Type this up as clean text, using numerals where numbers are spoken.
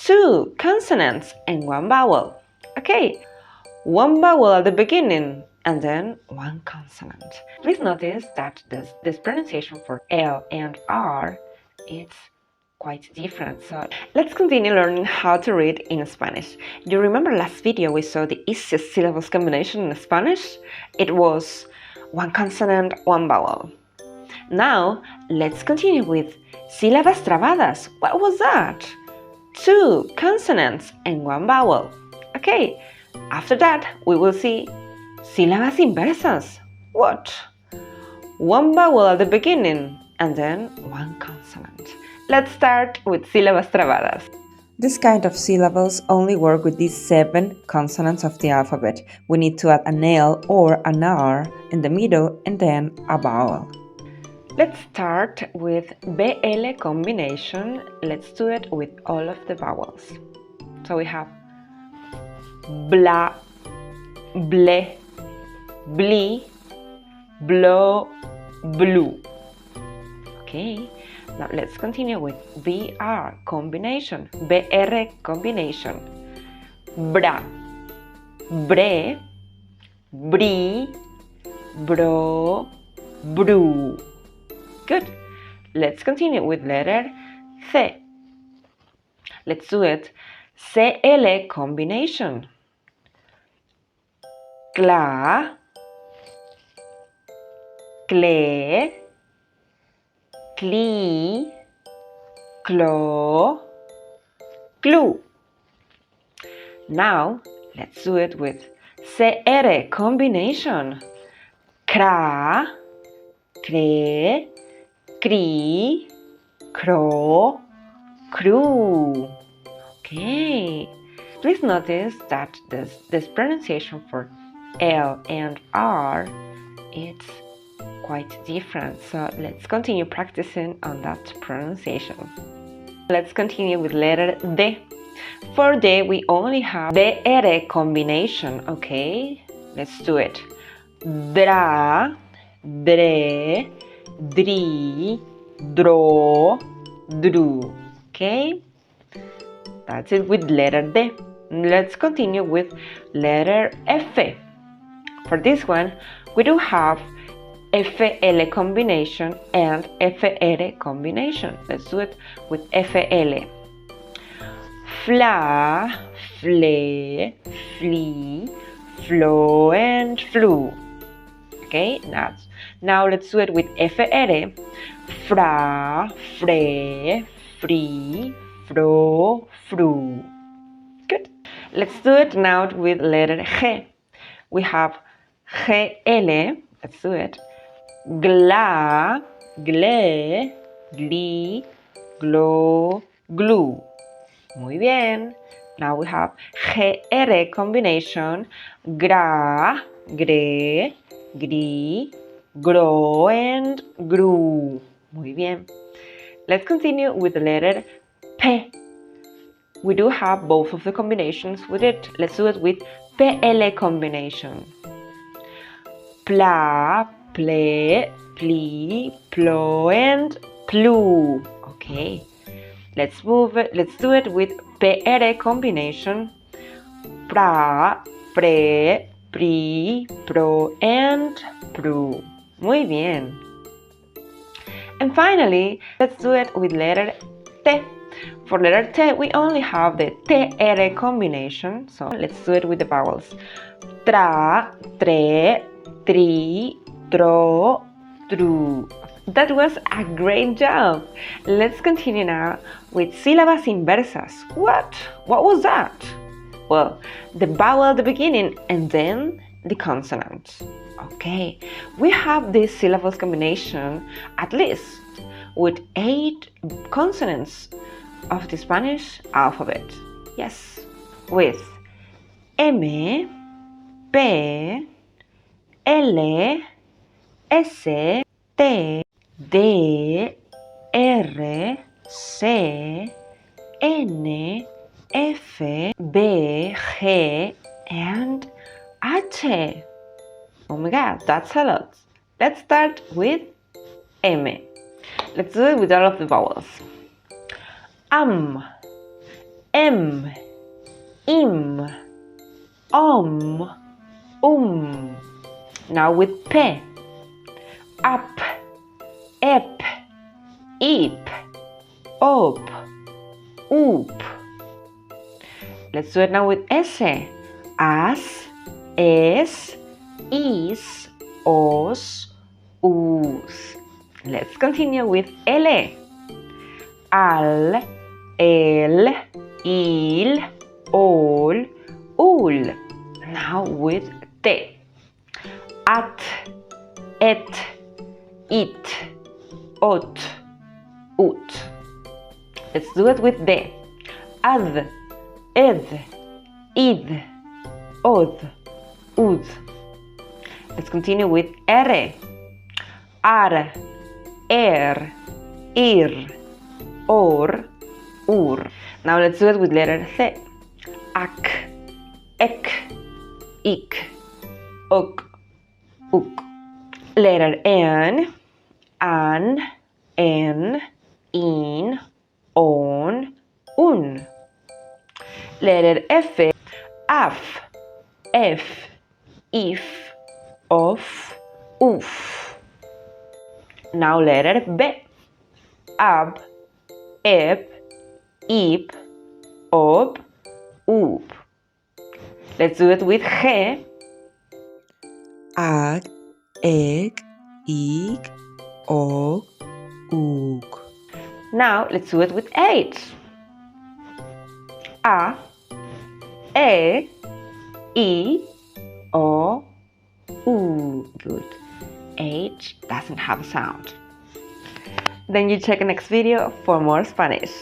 2 consonants and 1 vowel. Okay, 1 vowel at the beginning and then 1 consonant. Please notice that this pronunciation for L and R is quite different. So let's continue learning how to read in Spanish. You remember last video we saw the easiest syllables combination in Spanish? It was 1 consonant, 1 vowel. Now let's continue with sílabas trabadas. What was that? 2 consonants and 1 vowel. Okay, after that we will see sílabas inversas. What? 1 vowel at the beginning and then 1 consonant. Let's start with sílabas trabadas. This kind of syllables only work with these 7 consonants of the alphabet. We need to add an L or an R in the middle and then a vowel. Let's start with BL combination. Let's do it with all of the vowels. So we have bla, ble, bli, blo, blue. Okay, now let's continue with BR combination, BR combination. Bra, bre, bri, bro, bru. Good. Let's continue with letter C. Let's do it. CL combination. Cla, cle, cli, clo, clu. Now let's do it with CR combination. Cra, cre, cri, cro, cru. Okay, please notice that this pronunciation for L and R is quite different, so let's continue practicing on that pronunciation. Let's continue with letter D. For D we only have DR combination. Okay, let's do it. Dra, dre, dri, dro, dru. Okay, that's it with letter D. Let's continue with letter F. For this one, we do have FL combination and FR combination. Let's do it with FL. Fla, fle, flee, flow, and flew. Okay, now let's do it with FR. Fra, fre, free, fro, fru. Good. Let's do it now with letter G. We have GL. Let's do it. Gla, gle, gli, glo, glue. Muy bien. Now we have GR combination. Gra, gre, gri, gro, and gru. Muy bien. Let's continue with the letter P. We do have both of the combinations with it. Let's do it with PL combination. Pla, ple, pli, plo, and plu. Okay, let's do it with PR combination. Pra, pre, pri, pro, and pru. Muy bien. And finally, let's do it with letter T. For letter T, we only have the TR combination, so let's do it with the vowels. Tra, tre, tri, tro, tru. That was a great job! Let's continue now with sílabas inversas. What was that? Well, the vowel at the beginning and then the consonant. Okay, we have this syllables combination at least with 8 consonants of the Spanish alphabet. Yes, with M, P, L, S, T, D, R, C, N, F, B, G, and H. Oh my god, that's a lot. Let's start with M. Let's do it with all of the vowels. im, Now with p. Up, ep, ip, op, oop. Let's do it now with s. As, es, is, os, us. Let's continue with l. Al, el, il, all, ul. Now with t. At, et, it, ot, ut. Let's do it with d. Ad, ed, id, od, ud. Let's continue with r. Ar, er, ir, or, ur. Now let's do it with letter C. Ak, ek, ik, ok, uk. Letter N. An, en, in, on, un. Letter F. Af, ef, if, of, uf. Now letter B. Ab, eb, ib, ob, ub. Let's do it with G. Ag, eg, ig, og, ug. Now let's do it with H. A, e, I, o, u. Good. H doesn't have a sound. Then you check the next video for more Spanish.